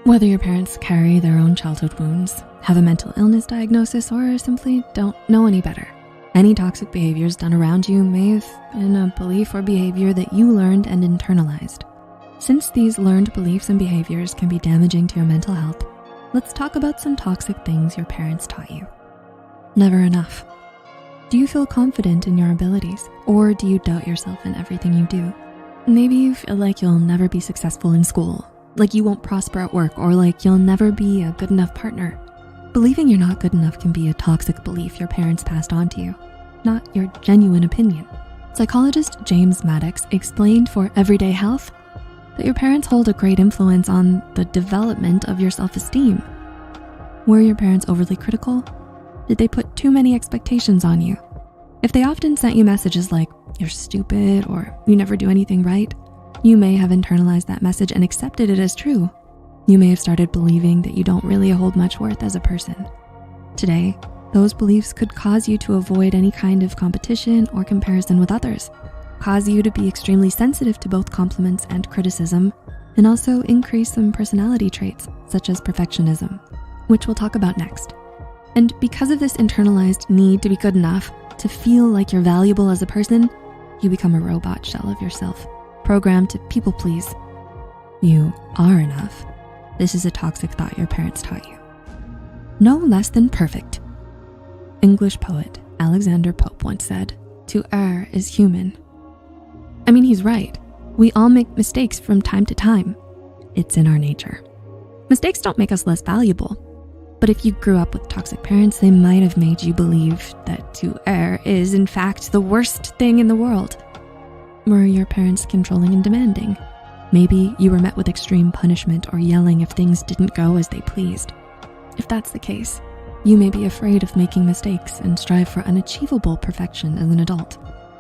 Whether your parents carry their own childhood wounds, have a mental illness diagnosis, or simply don't know any better, any toxic behaviors done around you may have been a belief or behavior that you learned and internalized. Since these learned beliefs and behaviors can be damaging to your mental health, let's talk about some toxic things your parents taught you. Never enough. Do you feel confident in your abilities, or do you doubt yourself in everything you do? Maybe you feel like you'll never be successful in school, like you won't prosper at work, or like you'll never be a good enough partner. Believing you're not good enough can be a toxic belief your parents passed on to you, not your genuine opinion. Psychologist James Maddox explained for Everyday Health that your parents hold a great influence on the development of your self-esteem. Were your parents overly critical? Did they put too many expectations on you? If they often sent you messages like, "You're stupid," or "You never do anything right," you may have internalized that message and accepted it as true. You may have started believing that you don't really hold much worth as a person. Today, those beliefs could cause you to avoid any kind of competition or comparison with others, cause you to be extremely sensitive to both compliments and criticism, and also increase some personality traits such as perfectionism, which we'll talk about next. And because of this internalized need to be good enough, to feel like you're valuable as a person, you become a robot shell of yourself, programmed to people please. You are enough. This is a toxic thought your parents taught you. No less than perfect. English poet Alexander Pope once said, "To err is human." I mean, he's right. We all make mistakes from time to time. It's in our nature. Mistakes don't make us less valuable. But if you grew up with toxic parents, they might have made you believe that to err is in fact the worst thing in the world. Were your parents controlling and demanding? Maybe you were met with extreme punishment or yelling if things didn't go as they pleased. If that's the case, you may be afraid of making mistakes and strive for unachievable perfection as an adult.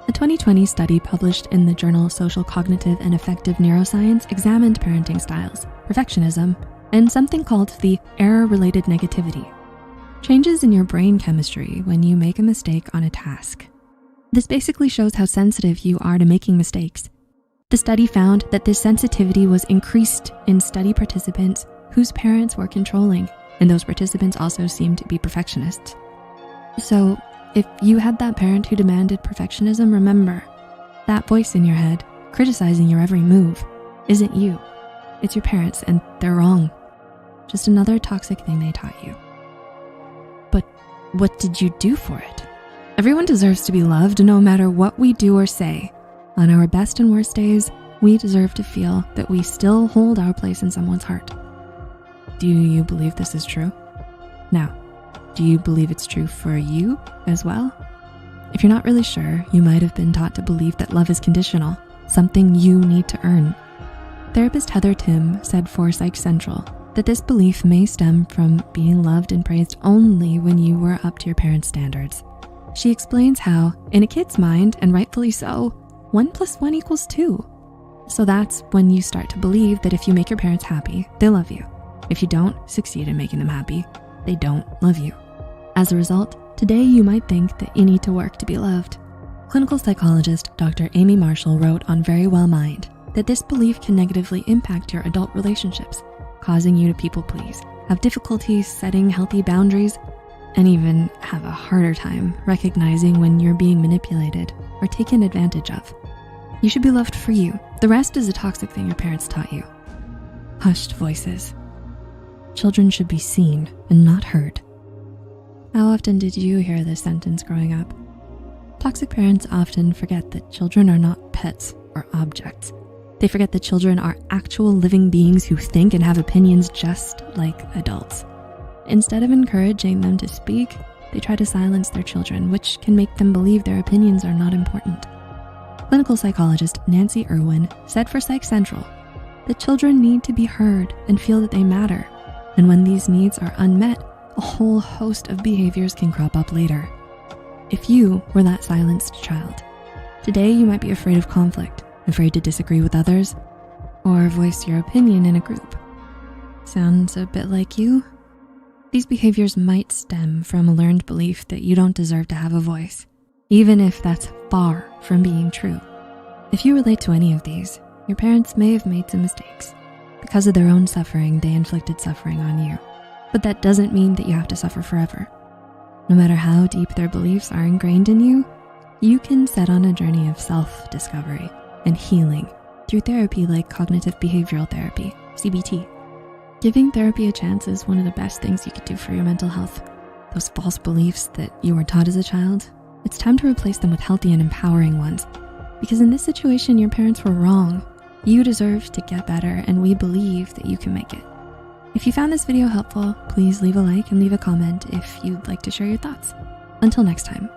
A 2020 study published in the journal Social Cognitive and Affective Neuroscience examined parenting styles, perfectionism, and something called the error-related negativity. Changes in your brain chemistry when you make a mistake on a task. This basically shows how sensitive you are to making mistakes. The study found that this sensitivity was increased in study participants whose parents were controlling, and those participants also seemed to be perfectionists. So if you had that parent who demanded perfectionism, remember, that voice in your head criticizing your every move isn't you. It's your parents, and they're wrong. Just another toxic thing they taught you. But what did you do for it? Everyone deserves to be loved no matter what we do or say. On our best and worst days, we deserve to feel that we still hold our place in someone's heart. Do you believe this is true? Now, do you believe it's true for you as well? If you're not really sure, you might have been taught to believe that love is conditional, something you need to earn. Therapist Heather Tim said for Psych Central that this belief may stem from being loved and praised only when you were up to your parents' standards. She explains how, in a kid's mind, and rightfully so, 1 + 1 = 2. So that's when you start to believe that if you make your parents happy, they love you. If you don't succeed in making them happy, they don't love you. As a result, today you might think that you need to work to be loved. Clinical psychologist Dr. Amy Marshall wrote on Very Well Mind that this belief can negatively impact your adult relationships, causing you to people please, have difficulty setting healthy boundaries, and even have a harder time recognizing when you're being manipulated or taken advantage of. You should be loved for you. The rest is a toxic thing your parents taught you. Hushed voices. Children should be seen and not heard. How often did you hear this sentence growing up? Toxic parents often forget that children are not pets or objects. They forget that children are actual living beings who think and have opinions just like adults. Instead of encouraging them to speak, they try to silence their children, which can make them believe their opinions are not important. Clinical psychologist Nancy Irwin said for Psych Central that children need to be heard and feel that they matter. And when these needs are unmet, a whole host of behaviors can crop up later. If you were that silenced child, today you might be afraid of conflict, afraid to disagree with others, or voice your opinion in a group. Sounds a bit like you? These behaviors might stem from a learned belief that you don't deserve to have a voice, even if that's far from being true. If you relate to any of these, your parents may have made some mistakes. Because of their own suffering, they inflicted suffering on you. But that doesn't mean that you have to suffer forever. No matter how deep their beliefs are ingrained in you, you can set on a journey of self-discovery and healing through therapy like cognitive behavioral therapy, CBT. Giving therapy a chance is one of the best things you could do for your mental health. Those false beliefs that you were taught as a child, it's time to replace them with healthy and empowering ones. Because in this situation, your parents were wrong. You deserve to get better, and we believe that you can make it. If you found this video helpful, please leave a like and leave a comment if you'd like to share your thoughts. Until next time.